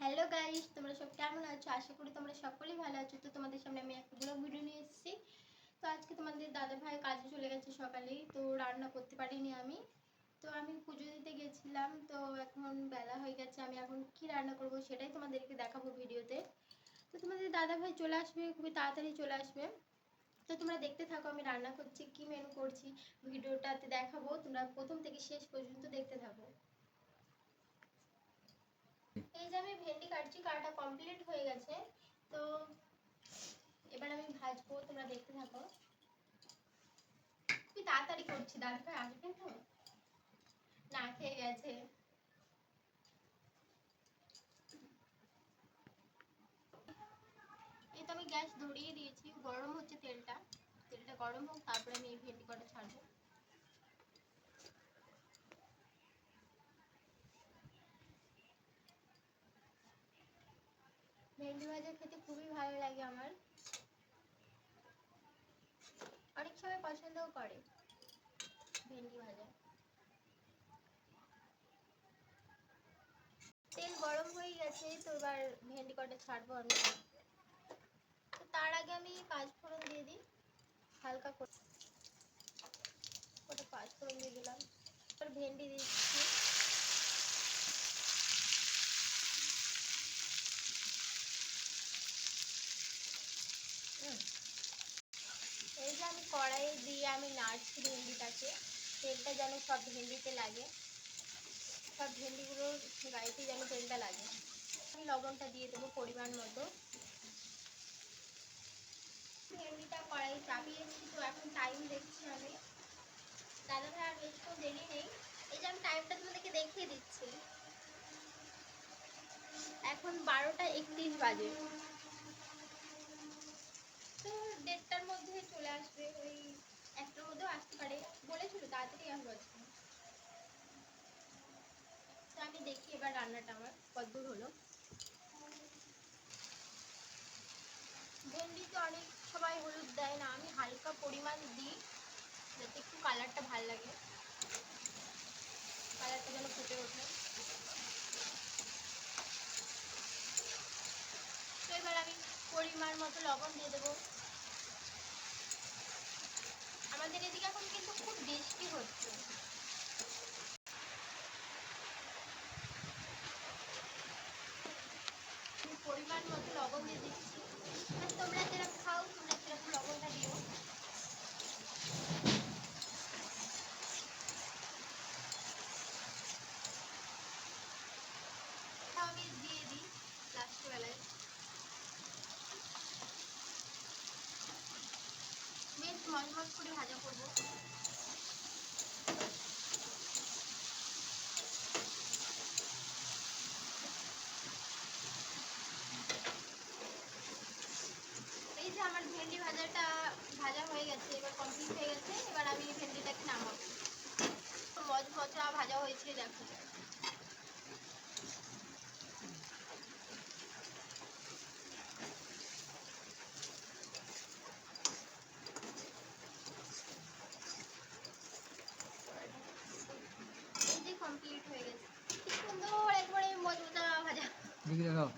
Hello guys, তোমরা সব কেমন আছো? আশা করি তোমরা সকলেই ভালো আছো। তো তোমাদের সামনে আমি একটা ব্লগ ভিডিও নিয়ে এসেছি। তো আজকে তোমাদের দাদা ভাই কাজে চলে গেছে সকালেই, তো রান্না করতে পারিনি আমি। তো আমি পুজো দিতে গেছিলাম, তো এখন বেলা হয়ে গেছে। আমি এখন কি রান্না করব সেটাই তোমাদেরকে দেখাবো ভিডিওতে। তো তোমাদের দাদা ভাই চলে আসবে, খুবই তাড়াতাড়ি চলে আসবে। তো তোমরা দেখতে থাকো আমি রান্না করছি, কি মেনু করছি ভিডিওটাতে দেখাবো। তোমরা প্রথম থেকে শেষ পর্যন্ত দেখতে থাকো। এই যে আমি ভেন্ডি কাটছি, কাটা কমপ্লিট হয়ে গেছে। তো এবার আমি ভাজবো, তোমরা দেখতে থাকো। খুবই তাড়াতাড়ি করছি, দাদা ভাই আসবে তো, না খেয়ে গেছে। এই তো আমি গ্যাস ধরিয়ে দিয়েছি, গরম হচ্ছে তেলটা। তেলটা গরম হোক, তারপরে আমি এই ভেন্ডি কটা ছাড়বো। ভেন্ডি ভাজা খেতে খুবই ভালো লাগে আমার, অনেক সবাই পছন্দও করে ভেন্ডি ভাজা। তেল গরম হয়ে গেছে, তো এবার ভেন্ডি কটা ছাড়বো আমি। তো তার আগে আমি পাঁচ ফোড়ন দিয়ে দিই হালকা করে, ওটা পাঁচ ফোড়ন দিয়ে দিলাম। এবার ভেন্ডি দিচ্ছি। এই যে আমি কড়াইয়ে দিয়ে আমি নাড়ছি ভেন্ডিটাকে, তেলটা যেন সব ভেন্ডিতে লাগে, সব ভেন্ডিগুলোর গায়েতে যেন তেলটা লাগে। আমি লবণটা দিয়ে দেবো পরিমাণ মতো। ভেন্ডিটা কড়াই চাপিয়েছি, তো এখন টাইম দেখছি আমি। দাদা ভাই আর বেশিক্ষণ দেরি নেই। এই যে আমি টাইমটা তোমাদেরকে দেখিয়ে দিচ্ছি, এখন 12টা 31 বাজে। তো 1:30টার মধ্যে চলে আসবে, ওই 1টার মধ্যেও আসতে পারে, বলেছিল তাড়াতাড়ি আসবে আজকে। তো আমি দেখি এবার রান্নাটা আমার কতদূর হলো। ভেন্ডিতে অনেক সবাই হলুদ দেয় না, আমি হালকা পরিমাণ দিই যাতে একটু কালারটা ভাল লাগে, কালারটা যেন ফুটে ওঠে। তো এবার আমি পরিমাণ মতো লবণ দিয়ে দেবো। আমাদের এদিকে এখন কিন্তু খুব বৃষ্টি হচ্ছে। পরিমাণ মতো লবণ দিয়ে দিচ্ছি, তোমরা যেরকম খাও তোমরা সেরকম লবণটা দিও। আমি দিয়ে দিই লাস্ট বেলায়, বেশ মচমচ করে ভাজা করবো। এই যে আমার ভেন্ডি ভাজাটা ভাজা হয়ে গেছে, এবার কমপ্লিট হয়ে গেছে। এবার আমি ভেন্ডিটাকে নামাবো। মচমচা ভাজা হয়েছে দেখো। এই যে কমপ্লিট হয়ে গেছে, কি সুন্দর একবারে মচমচা ভাজা। দেখি দেখাও।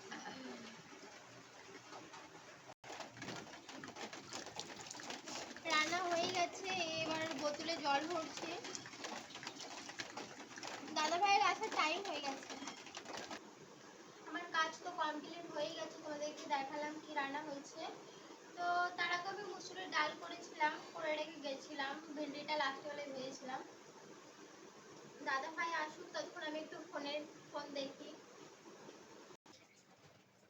রান্না হয়ে গেছে, এবার বোতলে জল ভরছে। দাদা ভাইয়ের আসার টাইম হয়ে গেছে। আমার কাজ তো কমপ্লিট হয়ে গেছে, তোমাদেরকে দেখালাম কি রান্না হয়েছে। তো তার আগে আমি মুসুরের ডাল করেছিলাম, করে রেখে গেছিলাম, ভেন্ডিটা লাস্ট বেলায় ভেজেছিলাম। দাদা ভাই আসুক ততক্ষণ আমি একটু ফোন দেখি।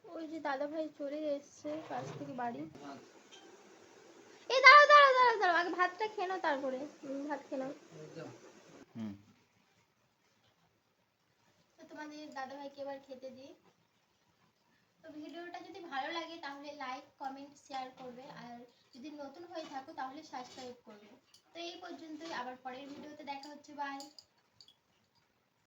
ওই যে দাদা ভাই চলে এসছে কাজ থেকে বাড়ি। এই দাঁড়াও দাঁড়াও দাঁড়াও দাঁড়াও, আগে ভাতটা খেয়ে নাও, তারপরে ভাত খেয়ে নাও। তো তোমাদের দাদা ভাইকে এবার খেতে দিই। তো ভিডিওটা যদি ভালো লাগে তাহলে লাইক কমেন্ট শেয়ার করবে, আর যদি নতুন হয়ে থাকো তাহলে সাবস্ক্রাইব করবে। তো এই পর্যন্তই, আবার পরের ভিডিওতে দেখা হচ্ছে, বাই।